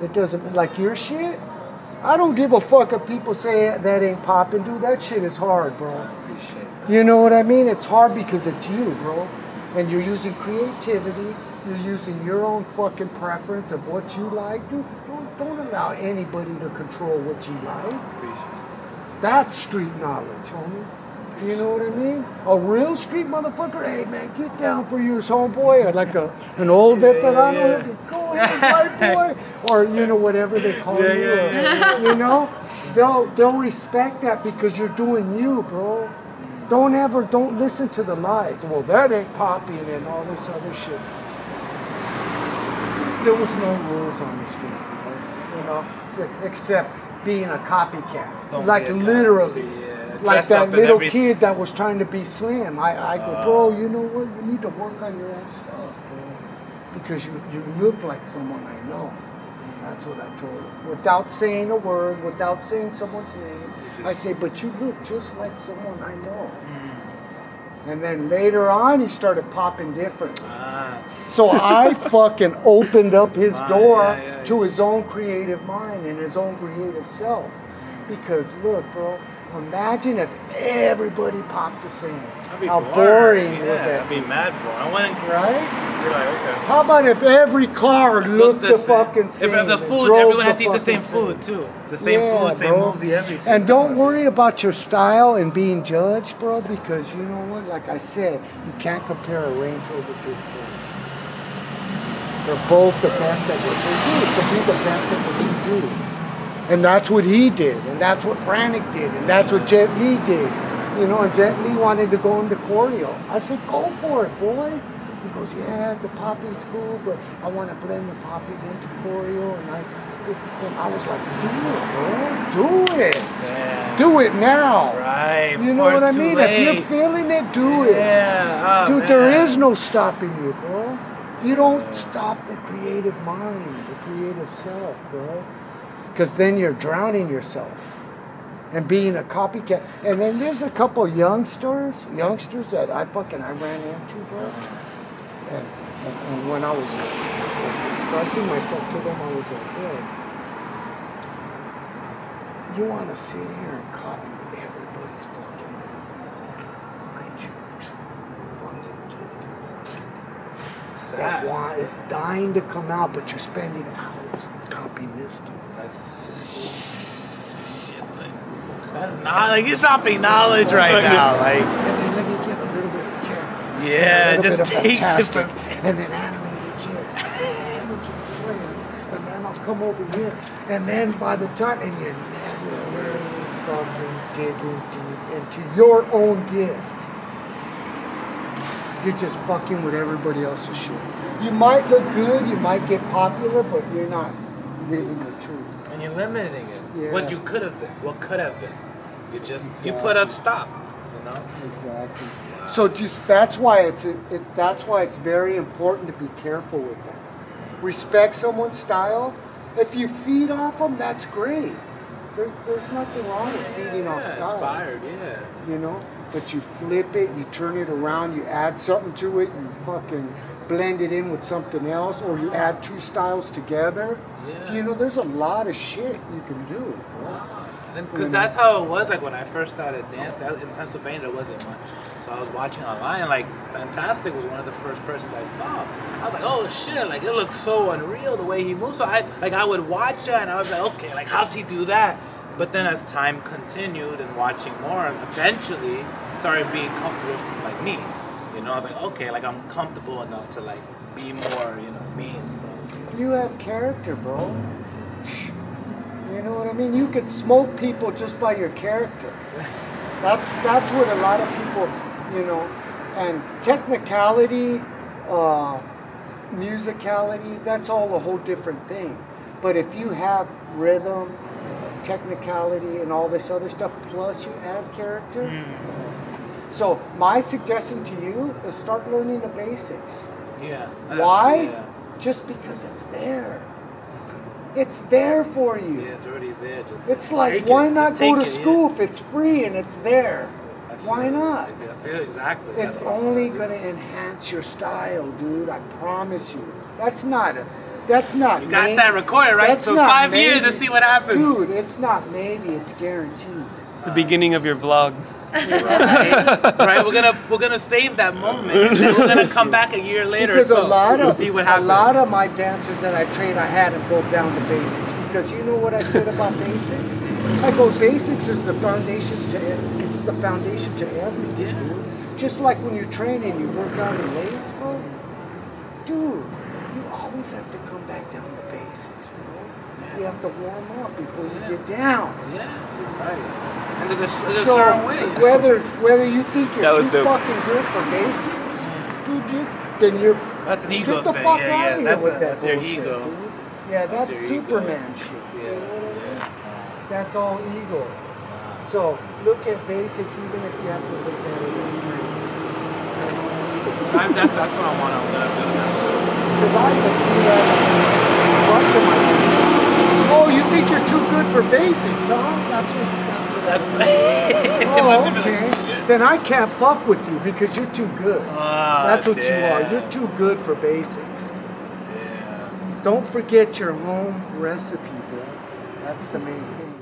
It doesn't, like your shit, I don't give a fuck if people say that ain't popping, dude. That shit is hard, bro. I appreciate that. You know what I mean? It's hard because it's you, bro. And you're using creativity. You're using your own fucking preference of what you like. Dude, don't allow anybody to control what you like. Appreciate it. That's street knowledge, homie. You know what I mean? A real street motherfucker, hey man, get down for yours, homeboy. Like an old veterano, go ahead, white boy. Or, you know, whatever they call you. You know? They'll respect that because you're doing you, bro. Don't listen to the lies. Well, that ain't popping and all this other shit. There was no rules on the street, bro. You know, except being a copycat. Like literally. Like that little kid that was trying to be slim. I go, bro, you know what? You need to work on your own stuff, bro. Because you look like someone I know. That's what I told him. Without saying a word, without saying someone's name, I say, but you look just like someone I know. And then later on, he started popping different. So I fucking opened up his door to his own creative mind and his own creative self. Because look, bro, imagine if everybody popped the same. How boring would that be? I'd be mad, bro. I went and right? You're like, okay. How about if every car looked the fucking same? If the food, everyone had to eat the same food too. The same food, same movie, everything. And don't worry about your style and being judged, bro, because you know what? Like I said, you can't compare a Range Rover to a Porsche. They're both the best at what they do. To be the best at what you do. And that's what he did, and that's what Frantic did, and that's what Jet Li did. You know, and Jet Li wanted to go into choreo. I said, go for it, boy. He goes, yeah, the popping's cool, but I want to blend the popping into choreo. And I was like, do it, bro. Do it. Yeah. Do it now. Right. You know what I mean? If you're feeling it, do it. Yeah. Dude, there is no stopping you, bro. You don't stop the creative mind, the creative self, bro. Because then you're drowning yourself and being a copycat. And then there's a couple youngsters that I ran into, bro. And when I was expressing myself to them, I was like, bro, you want to sit here and copy everybody's fucking mind you fucking gifted. That is dying to come out, but you're spending hours copying this dude. That's shit. That's not like he's dropping knowledge right now. Like, let me get a little bit of Jeckle. Yeah, just take it. And then animated Jeckle. And then I'll come over here. And then by the time, and you're never really fucking digging deep into your own gift. You're just fucking with everybody else's shit. You might look good, you might get popular, but you're not living your truth. And you're limiting it. Yeah. What you could have been. What could have been. You put a stop. You know. Exactly. Wow. So that's why it's very important to be careful with that. Respect someone's style. If you feed off them, that's great. There's nothing wrong with feeding off styles. Inspired, yeah. You know, but you flip it, you turn it around, you add something to it, you fucking blend it in with something else, or you add two styles together. Yeah. You know, there's a lot of shit you can do. Because that's how it was, like, when I first started dancing. In Pennsylvania, there wasn't much. So I was watching online, like, Fantastic was one of the first persons I saw. I was like, oh, shit, like, it looks so unreal the way he moves. So I would watch it, and I was like, okay, like, how's he do that? But then as time continued and watching more, eventually I started being comfortable with, like, me. You know, I was like, okay, like, I'm comfortable enough to, like, be more, you know, me and stuff. You have character, bro. You know what I mean? You could smoke people just by your character. That's what a lot of people, you know, and technicality, musicality, that's all a whole different thing. But if you have rhythm, technicality, and all this other stuff, plus you add character. So my suggestion to you is start learning the basics. Yeah. Why? Yeah. Just because it's there. It's there for you. Yeah, it's already there. It's like, why not go to school if it's free and it's there? Why not? I feel exactly. It's only going to enhance your style, dude. I promise you. That's not That's not. You got that recorded, right? That's so not 5 maybe. years to see what happens. Dude, it's not maybe. It's guaranteed. It's the beginning of your vlog. Right? We're gonna save that moment. And then we're gonna come back a year later. Because so see what happens. A lot of my dancers dancers that I train, I had them go down to basics. Because you know what I said about basics? I go, basics is the foundations to it's the foundation to everything, Yeah. dude. Just like when you're training, you work out your legs, bro. Dude, you always have to come back down to basics, bro. Yeah. You have to warm up before you get down. Yeah, right. And there's a So certain way. whether you think That you're was too dope. fucking good for basics, dude, then you're That's an ego get the thing. fuck Yeah, out yeah. of here That's with a- that that's your bullshit, ego. dude. Yeah, That's that's your ego. Superman shit. Yeah, You know what I mean? yeah. That's all ego. So look at basics, even if you have to look at it. That's what I want to do now too. Because I could do that a bunch of my videos. Oh, you think you're too good for basics, huh? That's what Oh, okay. Then I can't fuck with you because you're too good. That's what you are. You're too good for basics. Yeah. Don't forget your home recipe, bro. That's the main thing.